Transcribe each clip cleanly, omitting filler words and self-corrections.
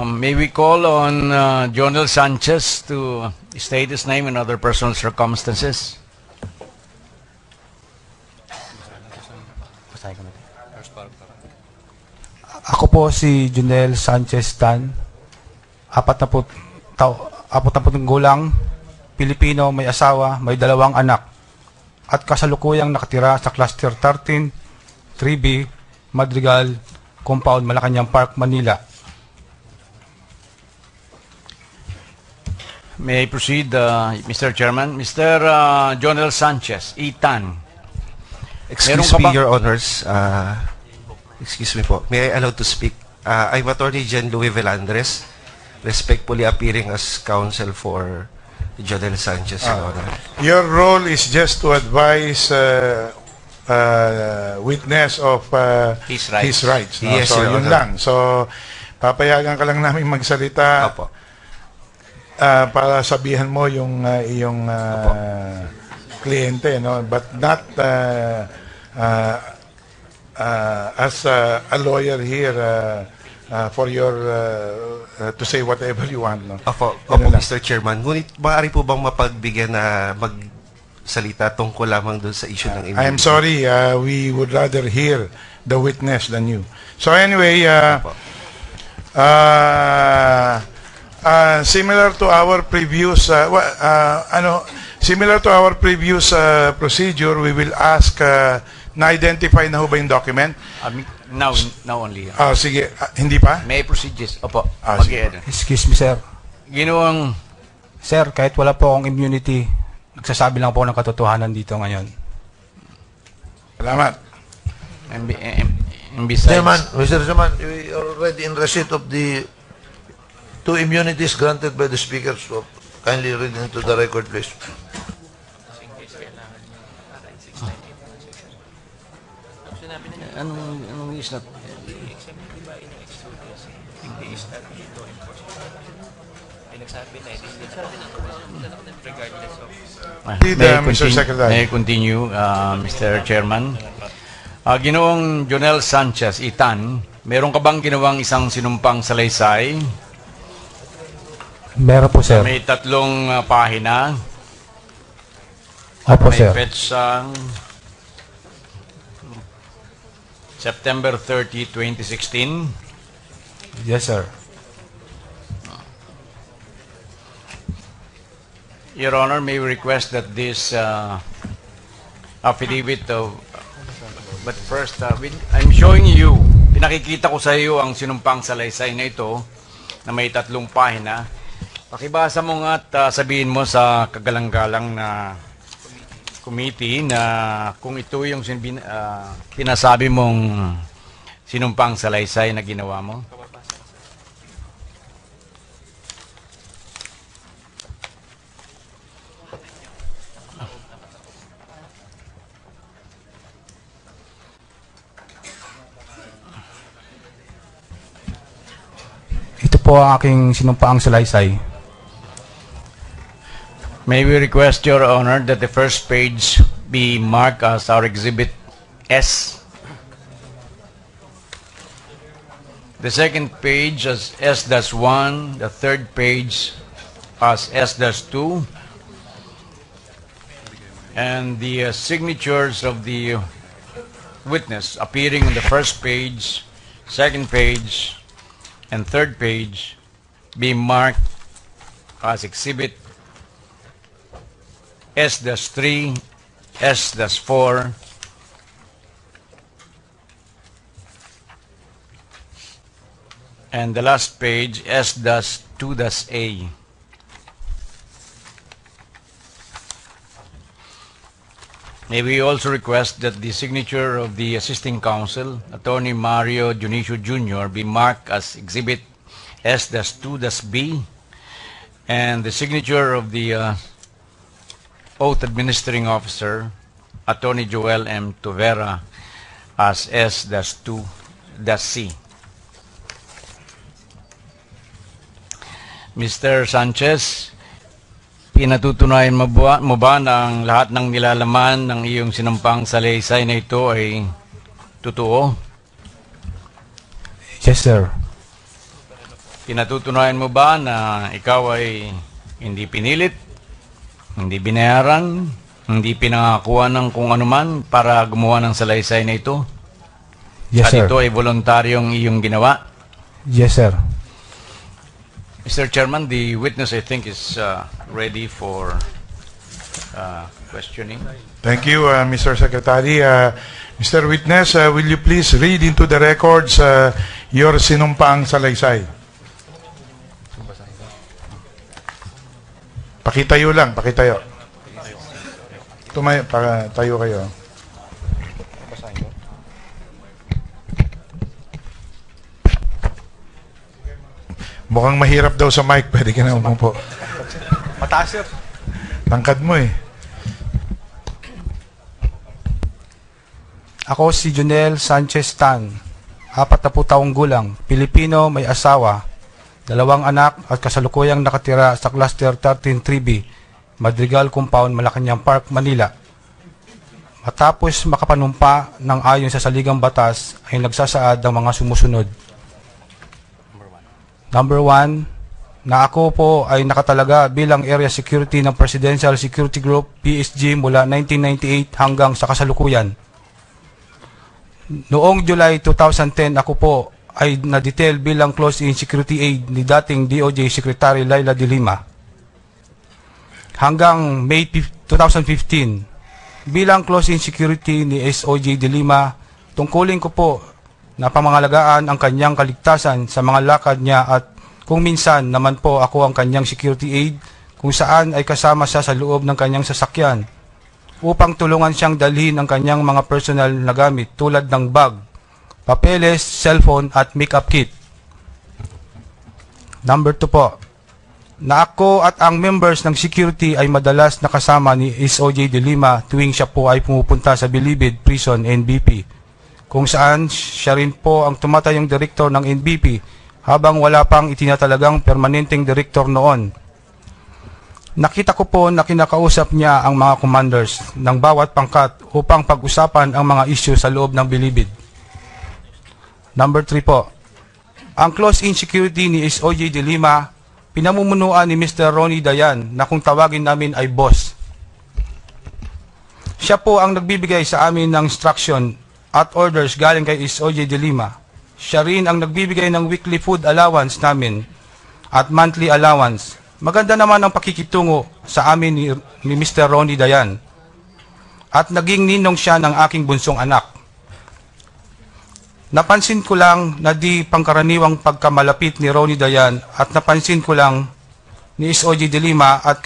May we call on Jonel Sanchez to state his name and other personal circumstances? Ako po si Jonel Sanchez Tan, 40 gulang, Pilipino, may asawa, may 2 anak, at kasalukuyang nakatira sa Cluster 13, 3B, Madrigal, Compound, Malacanang Park, Manila. May I proceed, Mr. Chairman? Mr. Jonel Sanchez, Itan. Excuse me, Your Honors. Excuse me po. May I allow to speak? I'm Attorney Jen Louis Velandres, respectfully appearing as counsel for Jonel Sanchez, Your Honor. Your role is just to advise witness of His rights. his rights. No? Yes, So, Your yun Honor. lang. So, papayagan ka lang namin magsalita Opo. para sabihan mo yung iyong kliyente, no? But not as a lawyer here for your to say whatever you want, no? Opo, Ano lang. Mr. Chairman. Ngunit maaari po bang mapagbigyan na magsalita tungkol lamang doon sa issue ng immunity? I'm sorry, we would rather hear the witness than you. So anyway, Opo. similar to our previous procedure, we will ask na-identify na ho ba yung document? Now only. Sige, hindi pa? May I proceed, yes? Opo. Sige. Excuse me, sir. Ginawang Sir, kahit wala po akong immunity, nagsasabi lang po ng katotohanan dito ngayon. Salamat. and besides, Chairman, Mr. Chairman, we are already in receipt of the 2 immunities granted by the Speaker. So kindly read into the record, please. anong is not Mr. Secretary. May I continue, Mr. Chairman? Ginoong Jonel Sanchez, Itan, meron ka bang ginawang isang sinumpang salaysay? Meron po, sir. May 3 pahina. Opo, May sir. petsang September 30, 2016. Yes, sir. Your Honor, may we request that this affidavit of... But first, I'm showing you, pinakikita ko sa iyo ang sinumpang salaysay na ito na may 3 pahina. Pakibasa mo nga at sabihin mo sa kagalang-galang na committee na kung ito yung pinasabi mong sinumpang salaysay na ginawa mo. Ito po ang aking sinumpaang salaysay. May we request, Your Honor, that the first page be marked as our Exhibit S. The second page as S-1, the third page as S-2, and the signatures of the witness appearing on the first page, second page, and third page be marked as Exhibit S-3, S-4, and the last page S-2-A. May we also request that the signature of the assisting counsel, Attorney Mario Dionisio Jr., be marked as Exhibit S-2-B, and the signature of the Oath Administering Officer, Attorney Joel M. Tovera, as S-2-C. Mr. Sanchez, pinatutunayan mo ba na ang lahat ng nilalaman ng iyong sinampang salaysay na ito ay totoo? Yes, sir. Pinatutunayan mo ba na ikaw ay hindi pinilit, hindi binayaran, hindi pinangakuha ng kung anuman para gumawa ng salaysay na ito? Yes, At sir. ito ay voluntaryong iyong ginawa? Yes, sir. Mr. Chairman, the witness I think is ready for questioning. Thank you, Mr. Secretary. Mr. Witness, will you please read into the records your sinumpaang salaysay? Pakitayo lang, pakitayo. Tayo kayo. Mukhang mahirap daw sa mic. Pwede ka na umupo. Mataas, sir. Tangkad mo eh. Ako si Junel Sanchez Tan, 40 taong gulang, Pilipino, may asawa, 2 anak at kasalukuyang nakatira sa Cluster 13-3B, Madrigal Compound, Malacanang Park, Manila. Matapos makapanumpa ng ayon sa saligang batas ay nagsasaad ang mga sumusunod. Number 1, na ako po ay nakatalaga bilang area security ng Presidential Security Group PSG mula 1998 hanggang sa kasalukuyan. Noong July 2010 ako po ay na-detail bilang close-in security aide ni dating DOJ Secretary Laila de Lima. Hanggang May 2015, bilang close-in security ni SOJ de Lima, tungkulin ko po na pamangalagaan ang kanyang kaligtasan sa mga lakad niya at kung minsan naman po ako ang kanyang security aide kung saan ay kasama siya sa loob ng kanyang sasakyan upang tulungan siyang dalhin ang kanyang mga personal na gamit tulad ng bag, papeles, cellphone at makeup kit. Number 2 po, na ako at ang members ng security ay madalas nakasama ni SOJ de Lima tuwing siya po ay pumupunta sa Bilibid Prison NBP, kung saan siya rin po ang tumatayong direktor ng NBP habang wala pang itinatalagang permanenteng direktor noon. Nakita ko po na kinakausap niya ang mga commanders ng bawat pangkat upang pag-usapan ang mga issue sa loob ng Bilibid. Number 3 po, ang close-in security ni SOJ de Lima, pinamumunuan ni Mr. Ronnie Dayan na kung tawagin namin ay boss. Siya po ang nagbibigay sa amin ng instruction at orders galing kay SOJ de Lima. Siya rin ang nagbibigay ng weekly food allowance namin at monthly allowance. Maganda naman ang pakikitungo sa amin ni Mr. Ronnie Dayan at naging ninong siya ng aking bunsong anak. Napansin ko lang na di pangkaraniwang pagkamalapit ni Ronnie Dayan at napansin ko lang ni SOJ de Lima at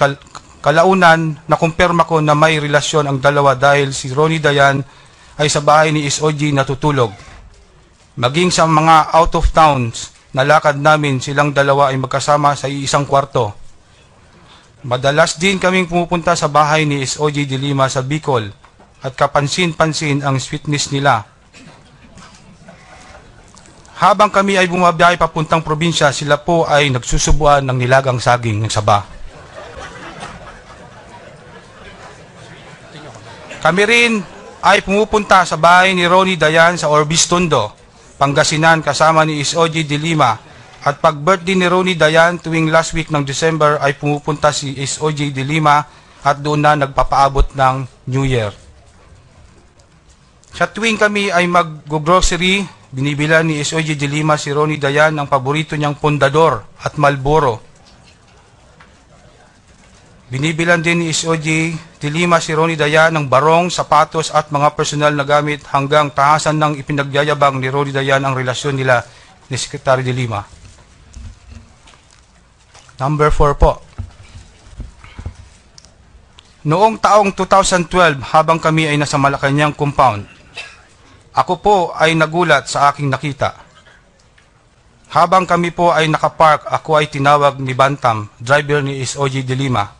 kalaunan na kumpirma ko na may relasyon ang dalawa dahil si Ronnie Dayan ay sa bahay ni SOJ natutulog. Maging sa mga out of towns na lakad namin, silang dalawa ay magkasama sa isang kwarto. Madalas din kaming pumupunta sa bahay ni SOJ de Lima sa Bicol at kapansin-pansin ang sweetness nila. Habang kami ay bumabiyahe papuntang probinsya, sila po ay nagsusubuan ng nilagang saging ng Saba. Kami rin ay pumupunta sa bahay ni Ronnie Dayan sa Orbis Tondo, Pangasinan kasama ni SOJ de Lima. At pag birthday ni Ronnie Dayan tuwing last week ng December ay pumupunta si SOJ de Lima at doon na nagpapaabot ng New Year. Sa tuwing kami ay mag-grocery, binibila ni SOJ de Lima si Ronnie Dayan ng paborito niyang Pondador at Marlboro. Binibilan din ni SOJ de Lima si Ronnie Dayan ng barong, sapatos at mga personal na gamit hanggang tahasan ng ipinagyayabang ni Ronnie Dayan ang relasyon nila ni Secretary de Lima. Number 4 po. Noong taong 2012, habang kami ay nasa Malacanang compound, ako po ay nagulat sa aking nakita. Habang kami po ay nakapark, ako ay tinawag ni Bantam, driver ni SOJ de Lima.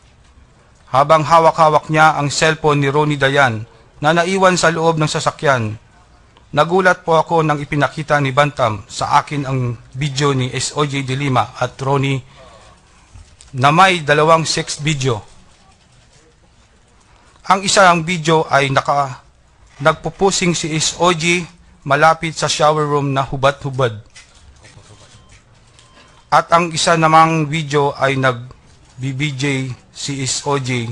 Habang hawak-hawak niya ang cellphone ni Ronnie Dayan na naiwan sa loob ng sasakyan, nagulat po ako nang ipinakita ni Bantam sa akin ang video ni SOJ de Lima at Ronnie na may 2 sex video. Ang isang video ay nagpupusing si SOJ malapit sa shower room na hubad-hubad. At ang isa namang video ay nag-BBJ si SOJ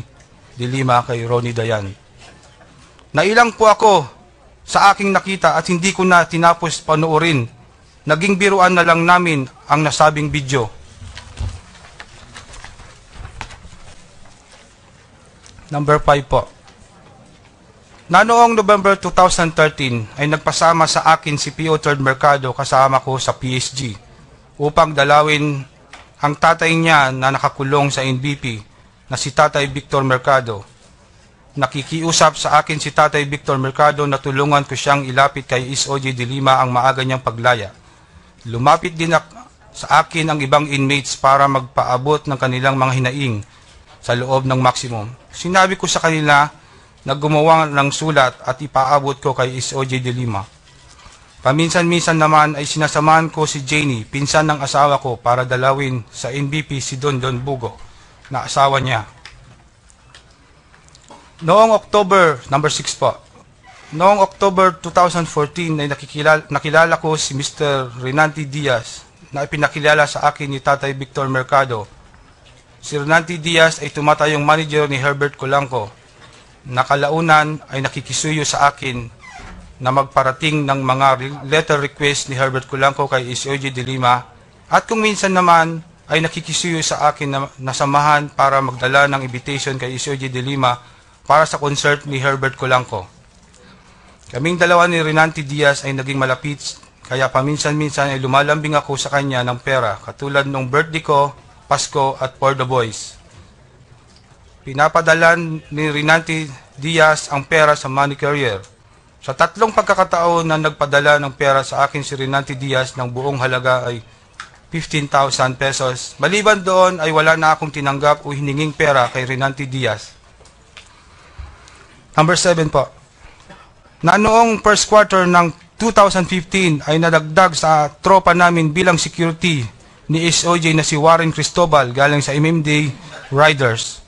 de Lima kay Ronnie Dayan. Nailang po ako sa aking nakita at hindi ko na tinapos panoorin. Naging biruan na lang namin ang nasabing video. Number 5 po. Na noong November 2013 ay nagpasama sa akin si P.O. Third Mercado kasama ko sa PSG upang dalawin ang tatay niya na nakakulong sa NBP na si Tatay Victor Mercado. Nakikiusap sa akin si Tatay Victor Mercado na tulungan ko siyang ilapit kay SOJ de Lima ang maaga niyang paglaya. Lumapit din sa akin ang ibang inmates para magpaabot ng kanilang mga hinaing sa loob ng maximum. Sinabi ko sa kanila na gumawa ng sulat at ipaabot ko kay SOJ de Lima. Paminsan-minsan naman ay sinasamahan ko si Janie, pinsan ng asawa ko, para dalawin sa NBP si Don Bugo, na asawa niya. Noong October, number 6 po, noong October 2014 ay nakilala ko si Mr. Renanti Diaz na ipinakilala sa akin ni Tatay Victor Mercado. Si Renanti Diaz ay tumatayong manager ni Herbert Colanco. Nakalaunan ay nakikisuyo sa akin na magparating ng mga letter request ni Herbert Colanco kay SOJ de Lima at kung minsan naman ay nakikisuyo sa akin na nasamahan para magdala ng invitation kay SOJ de Lima para sa concert ni Herbert Colanco. Kaming dalawa ni Renanti Diaz ay naging malapit kaya paminsan-minsan ay lumalambing ako sa kanya ng pera katulad ng birthday ko, Pasko at for the boys. Pinapadala ni Renanti Diaz ang pera sa money carrier. Sa 3 pagkakataon na nagpadala ng pera sa akin si Renanti Diaz ng buong halaga ay 15,000 pesos. Maliban doon ay wala na akong tinanggap o hininging pera kay Renanti Diaz. Number 7 po. Na noong first quarter ng 2015 ay nadagdag sa tropa namin bilang security ni SOJ na si Warren Cristobal galing sa MMD Riders.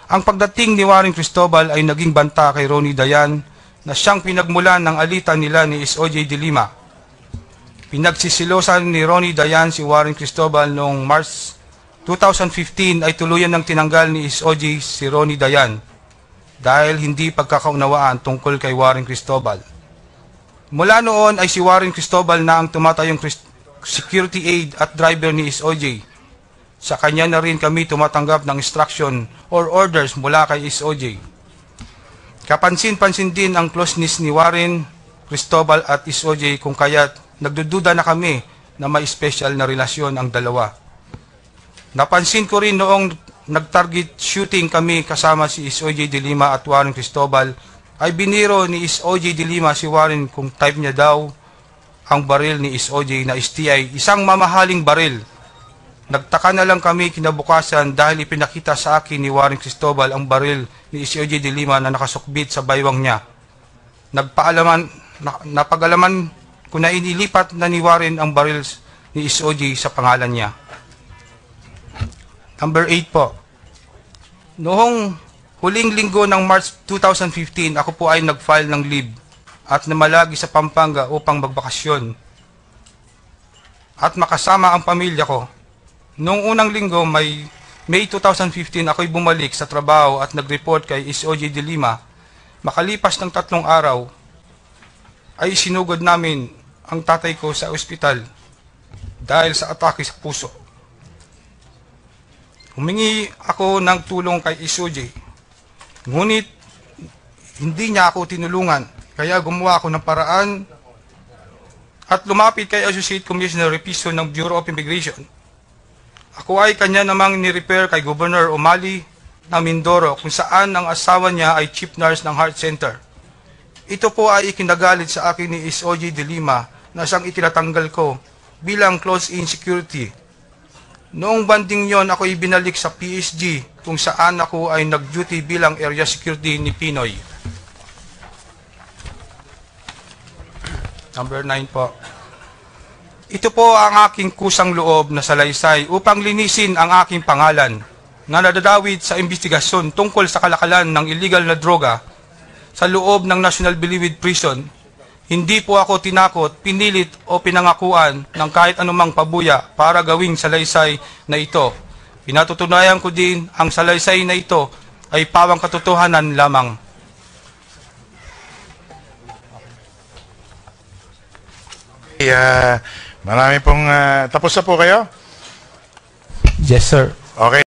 Ang pagdating ni Warren Cristobal ay naging banta kay Ronnie Dayan na siyang pinagmulan ng alitan nila ni SOJ de Lima. Pinagsisilosan ni Ronnie Dayan si Warren Cristobal noong March 2015 ay tuluyan ng tinanggal ni SOJ si Ronnie Dayan dahil hindi pagkakaunawaan tungkol kay Warren Cristobal. Mula noon ay si Warren Cristobal na ang tumatayong security aid at driver ni SOJ. Sa kanya na rin kami tumatanggap ng instruction or orders mula kay SOJ. Kapansin-pansin din ang closeness ni Warren Cristobal at SOJ kung kaya't nagdududa na kami na may special na relasyon ang dalawa. Napansin ko rin noong nag-target shooting kami kasama si SOJ de Lima at Warren Cristobal ay biniro ni SOJ de Lima si Warren kung type niya daw ang baril ni SOJ na STI, isang mamahaling baril. Nagtaka na lang kami kinabukasan dahil ipinakita sa akin ni Warren Cristobal ang baril ni SOJ de Lima na nakasukbit sa baywang niya. Napag-alaman ko na inilipat na ni Warren ang baril ni SOJ sa pangalan niya. Number 8 po. Noong huling linggo ng March 2015, ako po ay nag-file ng leave at namalagi sa Pampanga upang magbakasyon at makasama ang pamilya ko. Noong unang linggo, May 2015, ako'y bumalik sa trabaho at nag-report kay SOJ de Lima. Makalipas ng 3 araw, ay sinugod namin ang tatay ko sa ospital dahil sa atake sa puso. Humingi ako ng tulong kay SOJ, ngunit hindi niya ako tinulungan, kaya gumawa ako ng paraan at lumapit kay Associate Commissioner Repiso ng Bureau of Immigration. Ako ay kanya namang ni-repair kay Governor Umali ng Mindoro kung saan ang asawa niya ay chief nurse ng Heart Center. Ito po ay ikinagalit sa akin ni SOJ de Lima na siyang itinatanggal ko bilang close-in security. Noong banding yon ako ibinalik sa PSG kung saan ako ay nag-duty bilang area security ni Pinoy. Number 9 po. Ito po ang aking kusang loob na salaysay upang linisin ang aking pangalan na nadadawit sa investigasyon tungkol sa kalakalan ng illegal na droga sa loob ng National Bilibid Prison. Hindi po ako tinakot, pinilit o pinangakuan ng kahit anumang pabuya para gawing salaysay na ito. Pinatutunayan ko din ang salaysay na ito ay pawang katotohanan lamang. Marami pong tapos na po kayo? Yes, sir. Okay.